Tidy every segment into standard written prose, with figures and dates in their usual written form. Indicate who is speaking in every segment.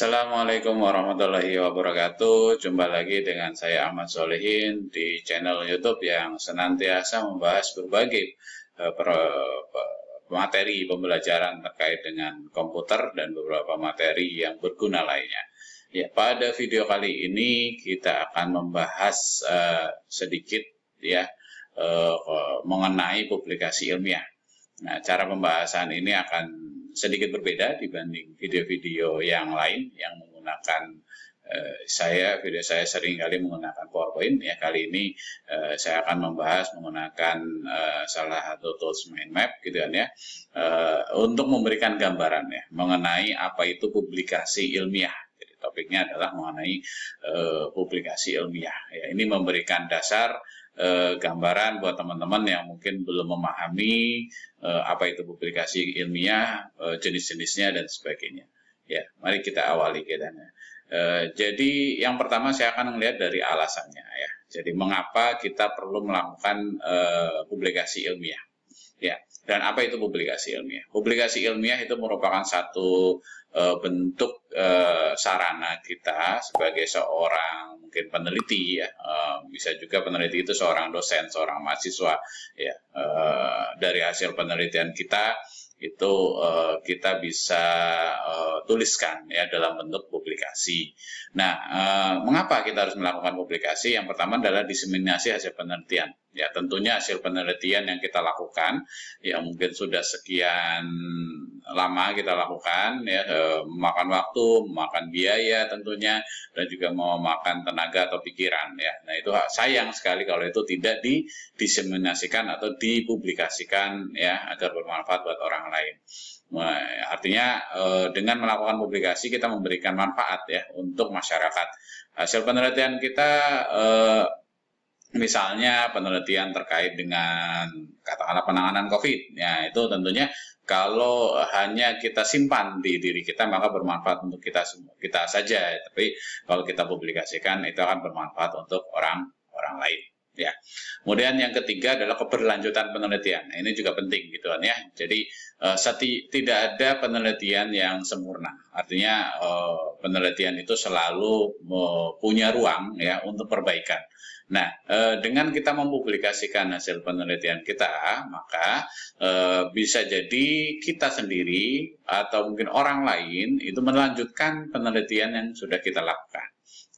Speaker 1: Assalamualaikum warahmatullahi wabarakatuh. Jumpa lagi dengan saya Ahmad Solehin di channel YouTube yang senantiasa membahas berbagai materi pembelajaran terkait dengan komputer dan beberapa materi yang berguna lainnya. Ya, pada video kali ini kita akan membahas sedikit ya mengenai publikasi ilmiah. Nah, cara pembahasan ini akan sedikit berbeda dibanding video-video yang lain yang menggunakan video saya sering kali menggunakan PowerPoint. Ya, kali ini saya akan membahas menggunakan salah satu tools mind map gitu kan ya, untuk memberikan gambaran ya mengenai apa itu publikasi ilmiah. Jadi topiknya adalah mengenai publikasi ilmiah. Ya, ini memberikan dasar gambaran buat teman-teman yang mungkin belum memahami apa itu publikasi ilmiah, jenis-jenisnya dan sebagainya. Ya, mari kita awali kegiatannya. Jadi yang pertama saya akan melihat dari alasannya ya. Jadi mengapa kita perlu melakukan publikasi ilmiah? Ya, dan apa itu publikasi ilmiah? Publikasi ilmiah itu merupakan satu bentuk sarana kita sebagai seorang mungkin peneliti ya, bisa juga peneliti itu seorang dosen, seorang mahasiswa ya, dari hasil penelitian kita itu kita bisa tuliskan ya dalam bentuk publikasi. Nah, mengapa kita harus melakukan publikasi? Yang pertama adalah diseminasi hasil penelitian. Ya, tentunya hasil penelitian yang kita lakukan, ya mungkin sudah sekian lama kita lakukan, ya memakan waktu, memakan biaya tentunya, dan juga memakan tenaga atau pikiran. Ya, nah itu sayang sekali kalau itu tidak diseminasikan atau dipublikasikan, ya agar bermanfaat buat orang lain. Nah, artinya dengan melakukan publikasi kita memberikan manfaat ya untuk masyarakat. Hasil penelitian kita misalnya penelitian terkait dengan katakanlah penanganan COVID, ya itu tentunya kalau hanya kita simpan di diri kita maka bermanfaat untuk kita saja, tapi kalau kita publikasikan itu akan bermanfaat untuk orang lain. Ya. Kemudian yang ketiga adalah keberlanjutan penelitian. Nah, ini juga penting gitu kan ya. Jadi tidak ada penelitian yang sempurna. Artinya penelitian itu selalu punya ruang ya untuk perbaikan. Nah, dengan kita mempublikasikan hasil penelitian kita, maka bisa jadi kita sendiri atau mungkin orang lain itu melanjutkan penelitian yang sudah kita lakukan.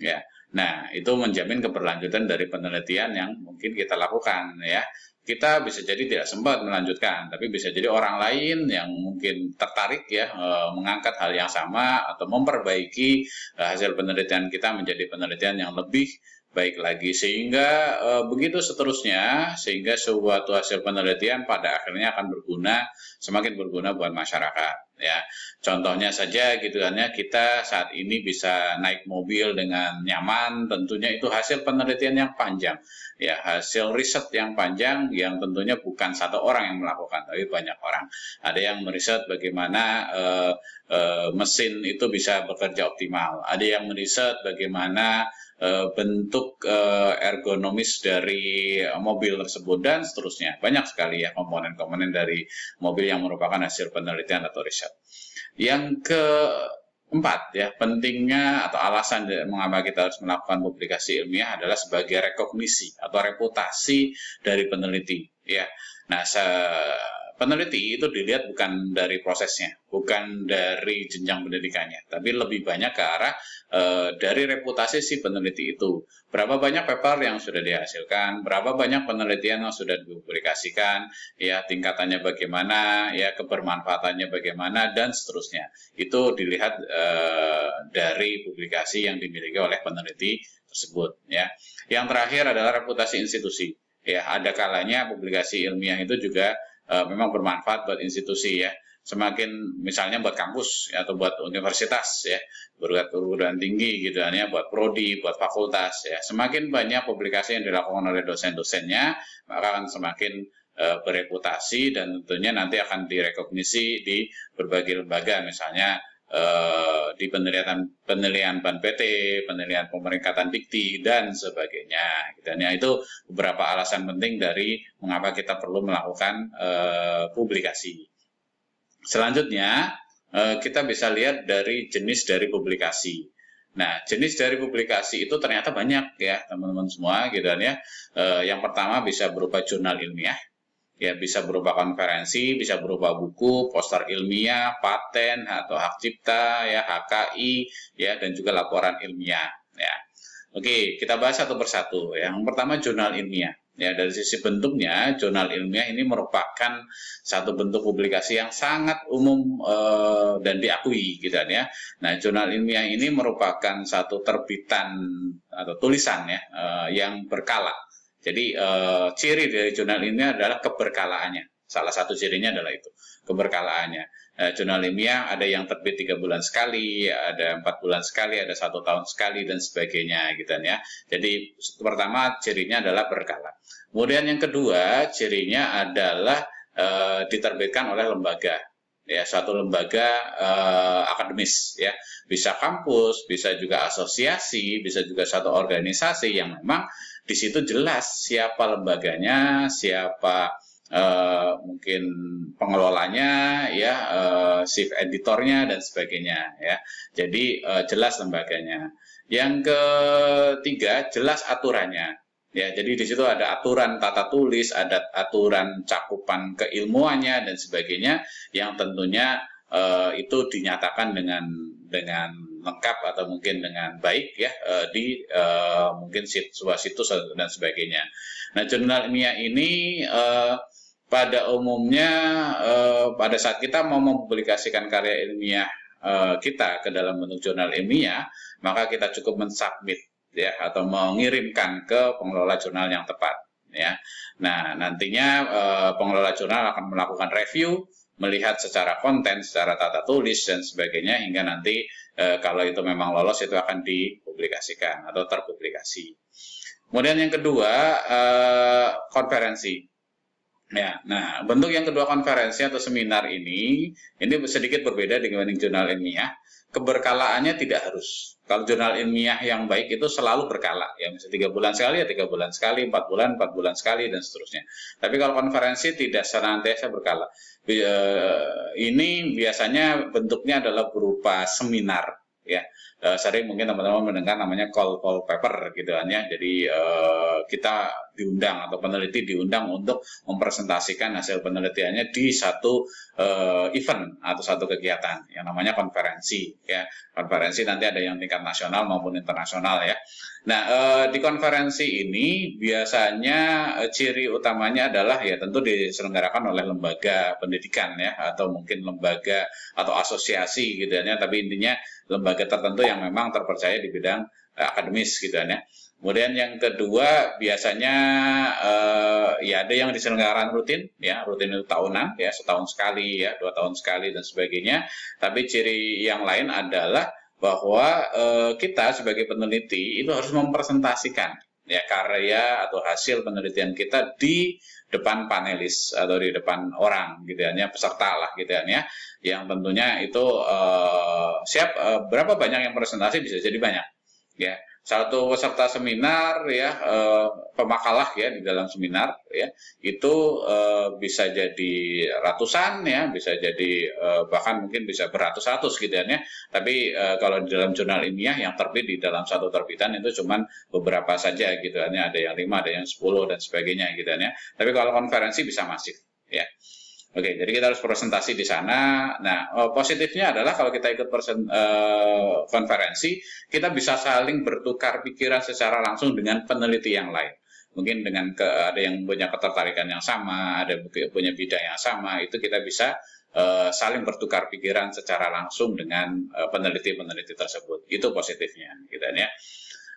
Speaker 1: Ya. Nah, itu menjamin keberlanjutan dari penelitian yang mungkin kita lakukan ya. Kita bisa jadi tidak sempat melanjutkan, tapi bisa jadi orang lain yang mungkin tertarik ya mengangkat hal yang sama atau memperbaiki hasil penelitian kita menjadi penelitian yang lebih baik lagi, sehingga begitu seterusnya, sehingga suatu hasil penelitian pada akhirnya akan semakin berguna buat masyarakat ya. Contohnya saja gitu kan ya, kita saat ini bisa naik mobil dengan nyaman, tentunya itu hasil penelitian yang panjang ya, hasil riset yang panjang yang tentunya bukan satu orang yang melakukan, tapi banyak orang. Ada yang meriset bagaimana mesin itu bisa bekerja optimal, ada yang meriset bagaimana bentuk ergonomis dari mobil tersebut dan seterusnya. Banyak sekali ya komponen-komponen dari mobil yang merupakan hasil penelitian atau riset. Yang keempat ya, pentingnya atau alasan mengapa kita harus melakukan publikasi ilmiah adalah sebagai rekognisi atau reputasi dari peneliti ya. Nah, peneliti itu dilihat bukan dari prosesnya, bukan dari jenjang pendidikannya, tapi lebih banyak ke arah dari reputasi si peneliti itu. Berapa banyak paper yang sudah dihasilkan, berapa banyak penelitian yang sudah dipublikasikan, ya tingkatannya bagaimana, ya kebermanfaatannya bagaimana, dan seterusnya. Itu dilihat dari publikasi yang dimiliki oleh peneliti tersebut. Ya. Yang terakhir adalah reputasi institusi. Ya, ada kalanya publikasi ilmiah itu juga memang bermanfaat buat institusi ya. Semakin misalnya buat kampus ya, atau buat universitas ya, perguruan tinggi gitu ya, buat prodi, buat fakultas ya. Semakin banyak publikasi yang dilakukan oleh dosen-dosennya, maka akan semakin bereputasi dan tentunya nanti akan direkognisi di berbagai lembaga, misalnya di penilaian BAN-PT, penilaian pemeringkatan dikti dan sebagainya. Dan ya, itu beberapa alasan penting dari mengapa kita perlu melakukan publikasi. Selanjutnya kita bisa lihat dari jenis dari publikasi. Nah, jenis dari publikasi itu ternyata banyak ya teman-teman semua gitu kan ya. Yang pertama bisa berupa jurnal ilmiah, ya bisa berupa konferensi, bisa berupa buku, poster ilmiah, paten atau hak cipta, ya HKI, ya dan juga laporan ilmiah. Ya, oke, kita bahas satu persatu. Yang pertama jurnal ilmiah. Ya, dari sisi bentuknya, jurnal ilmiah ini merupakan satu bentuk publikasi yang sangat umum dan diakui, gitu kan ya. Nah, jurnal ilmiah ini merupakan satu terbitan atau tulisan ya yang berkala. Jadi ciri dari jurnal ilmiah adalah keberkalaannya. Salah satu cirinya adalah itu, keberkalaannya. Jurnal ilmiah ada yang terbit 3 bulan sekali, ada 4 bulan sekali, ada 1 tahun sekali dan sebagainya, gitu ya. Jadi pertama cirinya adalah berkala. Kemudian yang kedua cirinya adalah diterbitkan oleh lembaga, ya suatu lembaga akademis, ya bisa kampus, bisa juga asosiasi, bisa juga satu organisasi yang memang di situ jelas siapa lembaganya, siapa mungkin pengelolanya, ya chief editornya dan sebagainya, ya. Jadi jelas lembaganya. Yang ketiga jelas aturannya. Ya, jadi di situ ada aturan tata tulis, ada aturan cakupan keilmuannya dan sebagainya yang tentunya itu dinyatakan dengan lengkap atau mungkin dengan baik ya di mungkin sebuah situs dan sebagainya. Nah, jurnal ilmiah ini pada umumnya pada saat kita mau mempublikasikan karya ilmiah kita ke dalam bentuk jurnal ilmiah, maka kita cukup mensubmit ya atau mengirimkan ke pengelola jurnal yang tepat ya. Nah, nantinya pengelola jurnal akan melakukan review, melihat secara konten, secara tata tulis dan sebagainya hingga nanti kalau itu memang lolos itu akan dipublikasikan atau terpublikasi. Kemudian yang kedua konferensi. Ya, nah bentuk yang kedua konferensi atau seminar ini sedikit berbeda dibanding jurnal ilmiah. Keberkalaannya tidak harus. Kalau jurnal ilmiah yang baik itu selalu berkala, ya bisa 3 bulan sekali, ya 3 bulan sekali, 4 bulan sekali dan seterusnya. Tapi kalau konferensi tidak senantiasa berkala. Ini biasanya bentuknya adalah berupa seminar, ya. Sering mungkin teman-teman mendengar namanya call paper gitu kan ya. Jadi kita diundang atau peneliti diundang untuk mempresentasikan hasil penelitiannya di satu event atau satu kegiatan yang namanya konferensi ya. Konferensi nanti ada yang tingkat nasional maupun internasional ya. Nah, di konferensi ini biasanya ciri utamanya adalah ya tentu diselenggarakan oleh lembaga pendidikan ya atau mungkin lembaga atau asosiasi gitu ya, tapi intinya lembaga tertentu yang memang terpercaya di bidang akademis gitu ya. Kemudian yang kedua biasanya ya ada yang diselenggarakan rutin ya, rutin itu tahunan ya, setahun sekali ya, 2 tahun sekali dan sebagainya. Tapi ciri yang lain adalah bahwa kita sebagai peneliti itu harus mempresentasikan ya karya atau hasil penelitian kita di depan panelis atau di depan orang gitu ya, peserta lah gitu ya, yang tentunya itu berapa banyak yang presentasi bisa jadi banyak ya. Satu peserta seminar ya pemakalah ya di dalam seminar ya itu bisa jadi ratusan ya, bisa jadi bahkan mungkin bisa beratus-ratus gitu ya. Tapi kalau di dalam jurnal ilmiah yang terbit di dalam satu terbitan itu cuman beberapa saja gitu ya. Ada yang 5, ada yang 10 dan sebagainya gitu ya. Tapi kalau konferensi bisa masif ya. Oke, jadi kita harus presentasi di sana. Nah, positifnya adalah kalau kita ikut konferensi, kita bisa saling bertukar pikiran secara langsung dengan peneliti yang lain. Mungkin dengan ada yang punya ketertarikan yang sama, ada yang punya bidang yang sama, itu kita bisa saling bertukar pikiran secara langsung dengan peneliti-peneliti tersebut. Itu positifnya, gitu ya.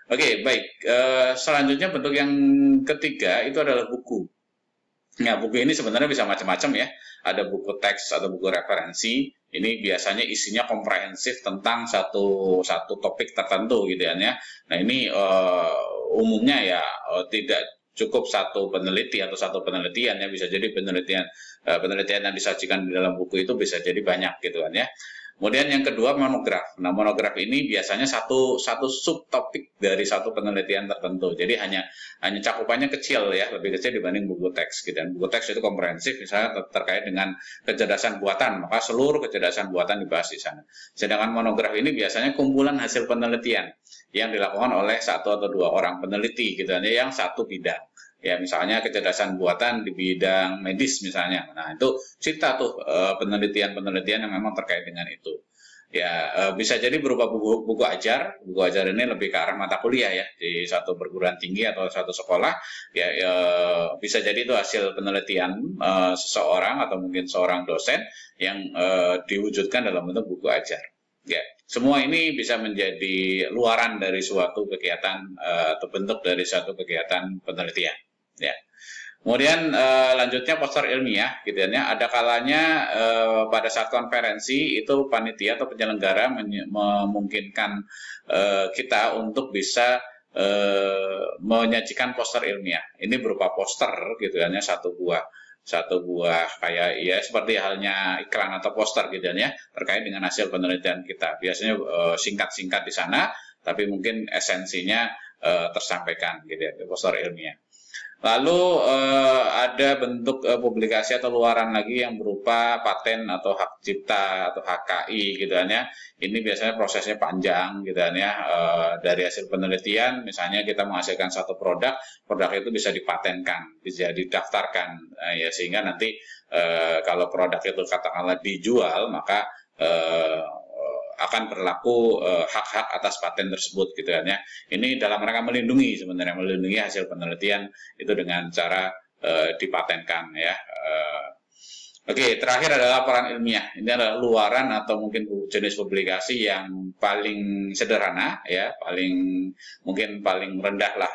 Speaker 1: Oke, baik. Selanjutnya bentuk yang ketiga itu adalah buku. Nah, buku ini sebenarnya bisa macam-macam ya. Ada buku teks atau buku referensi. Ini biasanya isinya komprehensif tentang satu topik tertentu gitu ya. Nah, ini umumnya ya tidak cukup satu peneliti atau satu penelitian ya, bisa jadi penelitian yang disajikan di dalam buku itu bisa jadi banyak gitu kan ya. Kemudian yang kedua monograf. Nah, monograf ini biasanya satu subtopik dari satu penelitian tertentu. Jadi hanya cakupannya kecil ya, lebih kecil dibanding buku teks gitu. Dan buku teks itu komprehensif, misalnya terkait dengan kecerdasan buatan, maka seluruh kecerdasan buatan dibahas di sana. Sedangkan monograf ini biasanya kumpulan hasil penelitian yang dilakukan oleh satu atau dua orang peneliti gitu, yang satu bidang. Ya, misalnya kecerdasan buatan di bidang medis misalnya. Nah, itu cita tuh penelitian-penelitian yang memang terkait dengan itu. Ya, bisa jadi berupa buku ajar. Buku ajar ini lebih ke arah mata kuliah ya, di satu perguruan tinggi atau satu sekolah. Ya, bisa jadi itu hasil penelitian seseorang atau mungkin seorang dosen yang diwujudkan dalam bentuk buku ajar. Ya, semua ini bisa menjadi luaran dari suatu kegiatan atau bentuk dari suatu kegiatan penelitian. Ya. Kemudian lanjutnya poster ilmiah, gitu ya. Ada kalanya pada saat konferensi itu panitia atau penyelenggara memungkinkan kita untuk bisa menyajikan poster ilmiah. Ini berupa poster, gitu ya, satu buah kayak ya seperti halnya iklan atau poster, gitu ya, terkait dengan hasil penelitian kita. Biasanya singkat-singkat di sana, tapi mungkin esensinya tersampaikan, gitu ya, poster ilmiah. Lalu ada bentuk publikasi atau luaran lagi yang berupa paten atau hak cipta atau HKI gitu kan ya. Ini biasanya prosesnya panjang gitu kan ya. Dari hasil penelitian misalnya kita menghasilkan satu produk itu bisa dipatenkan, bisa didaftarkan ya, sehingga nanti kalau produk itu katakanlah dijual maka akan berlaku hak-hak atas paten tersebut gitu kan ya. Ini dalam rangka melindungi hasil penelitian itu dengan cara dipatenkan ya. Oke, terakhir adalah laporan ilmiah. Ini adalah luaran atau mungkin jenis publikasi yang paling sederhana ya, mungkin paling rendah lah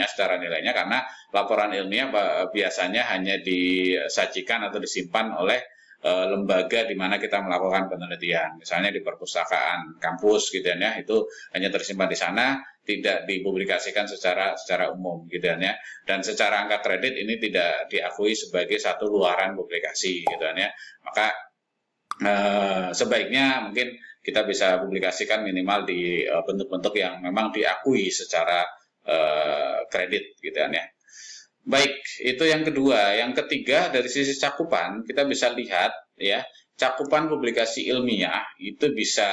Speaker 1: secara nilainya, karena laporan ilmiah biasanya hanya disajikan atau disimpan oleh lembaga di mana kita melakukan penelitian, misalnya di perpustakaan kampus gitu ya, itu hanya tersimpan di sana, tidak dipublikasikan secara umum gitu ya, dan secara angka kredit ini tidak diakui sebagai satu luaran publikasi gitu ya, maka sebaiknya mungkin kita bisa publikasikan minimal di bentuk-bentuk yang memang diakui secara kredit gitu ya. Baik, itu yang kedua. Yang ketiga, dari sisi cakupan, kita bisa lihat ya, cakupan publikasi ilmiah itu bisa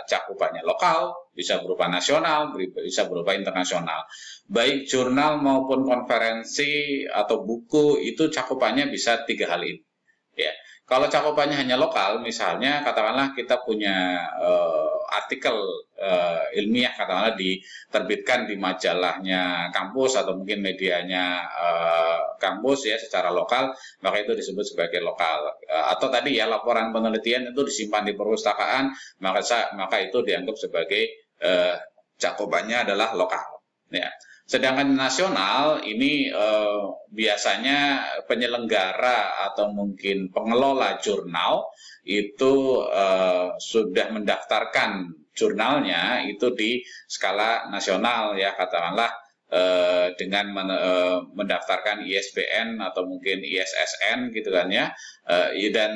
Speaker 1: cakupannya lokal, bisa berupa nasional, bisa berupa internasional. Baik jurnal maupun konferensi atau buku itu cakupannya bisa 3 hal ini. Ya. Kalau cakupannya hanya lokal, misalnya katakanlah kita punya artikel ilmiah katakanlah diterbitkan di majalahnya kampus atau mungkin medianya kampus ya secara lokal, maka itu disebut sebagai lokal. Atau tadi ya laporan penelitian itu disimpan di perpustakaan, maka itu dianggap sebagai cakupannya adalah lokal. Ya. Sedangkan nasional ini biasanya penyelenggara atau mungkin pengelola jurnal itu sudah mendaftarkan jurnalnya itu di skala nasional ya, katakanlah dengan mendaftarkan ISBN atau mungkin ISSN gitu kan ya, dan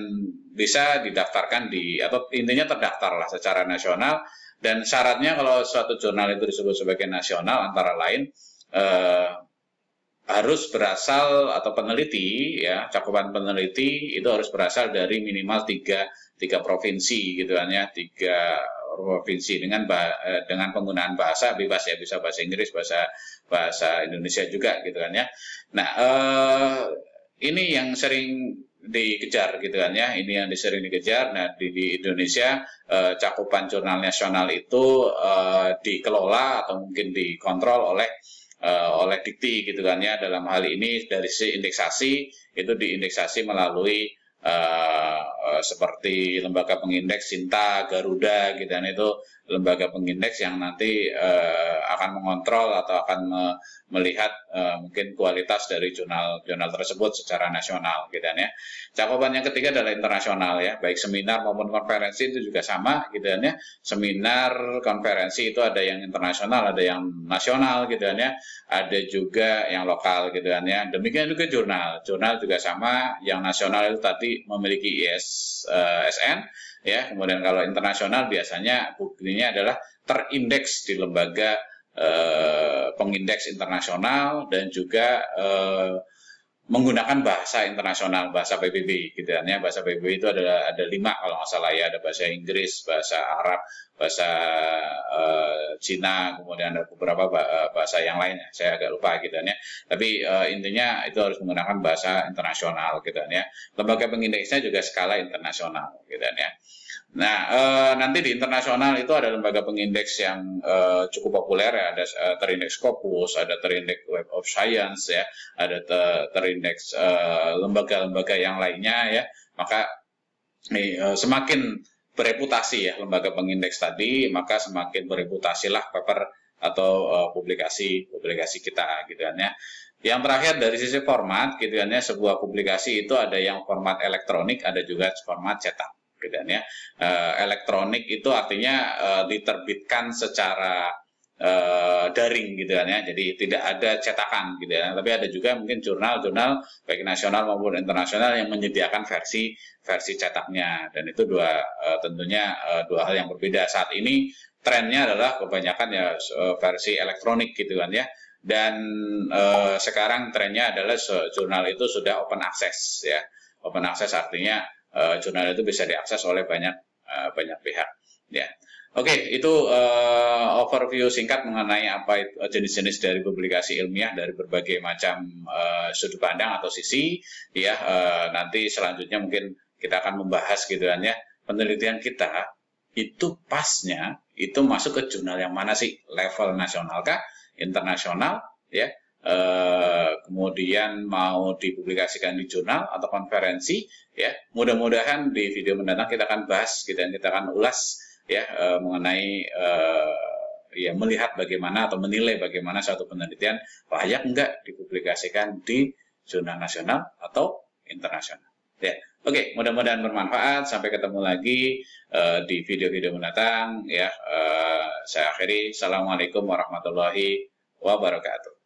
Speaker 1: bisa didaftarkan atau intinya terdaftar lah secara nasional. Dan syaratnya kalau suatu jurnal itu disebut sebagai nasional antara lain harus berasal atau peneliti ya, cakupan peneliti itu harus berasal dari minimal tiga provinsi gitu kan ya, 3 provinsi dengan penggunaan bahasa bebas ya, bisa bahasa Inggris, bahasa Indonesia juga gitu kan ya. Nah, ini yang sering dikejar gitu kan ya, ini yang sering dikejar. Nah, di Indonesia cakupan jurnal nasional itu dikelola atau mungkin dikontrol oleh Dikti gitu kan ya. Dalam hal ini dari sisi indeksasi itu diindeksasi melalui seperti lembaga pengindeks Sinta, Garuda gitu kan, itu lembaga pengindeks yang nanti akan mengontrol atau akan melihat mungkin kualitas dari jurnal tersebut secara nasional gitu kan ya. Cakupan yang ketiga adalah internasional ya, baik seminar maupun konferensi itu juga sama gitu kan ya. Seminar, konferensi itu ada yang internasional, ada yang nasional gitu kan ya. Ada juga yang lokal gitu kan ya. Demikian juga jurnal juga sama, yang nasional itu tadi memiliki ISSN, ya. Kemudian kalau internasional biasanya buktinya adalah terindeks di lembaga pengindeks internasional dan juga menggunakan bahasa internasional, bahasa PBB gitu kan ya. Bahasa PBB itu ada 5 kalau nggak salah ya, ada bahasa Inggris, bahasa Arab, bahasa Cina, kemudian ada beberapa bahasa yang lainnya, saya agak lupa gitu kan ya. Tapi intinya itu harus menggunakan bahasa internasional gitu kan ya. Lembaga pengindeksnya juga skala internasional gitu kan ya. Nah, nanti di internasional itu ada lembaga pengindeks yang cukup populer ya, ada terindeks Scopus, ada terindeks Web of Science ya, ada terindeks lembaga-lembaga yang lainnya ya. Maka semakin bereputasi ya lembaga pengindeks tadi, maka semakin bereputasilah paper atau publikasi kita gitu kan ya. Yang terakhir dari sisi format gitu kan ya, sebuah publikasi itu ada yang format elektronik, ada juga format cetak. Gitu ya. Elektronik itu artinya diterbitkan secara daring gitu kan ya, jadi tidak ada cetakan gitu ya. Tapi ada juga mungkin jurnal-jurnal baik nasional maupun internasional yang menyediakan versi cetaknya, dan itu tentunya dua hal yang berbeda. Saat ini trennya adalah kebanyakan ya versi elektronik gitu kan ya. Dan sekarang trennya adalah jurnal itu sudah open access ya. Open access artinya jurnal itu bisa diakses oleh banyak pihak ya. Oke, itu overview singkat mengenai apa itu jenis-jenis dari publikasi ilmiah dari berbagai macam sudut pandang atau sisi ya. Nanti selanjutnya mungkin kita akan membahas gitu kan ya, penelitian kita itu pasnya itu masuk ke jurnal yang mana sih, level nasional kah, internasional ya. Kemudian mau dipublikasikan di jurnal atau konferensi ya. Mudah-mudahan di video mendatang kita akan bahas gitu, dan kita akan ulas ya mengenai ya melihat bagaimana atau menilai bagaimana suatu penelitian layak enggak dipublikasikan di jurnal nasional atau internasional ya. Oke, mudah-mudahan bermanfaat. Sampai ketemu lagi di video-video mendatang ya. Saya akhiri. Assalamualaikum warahmatullahi wabarakatuh.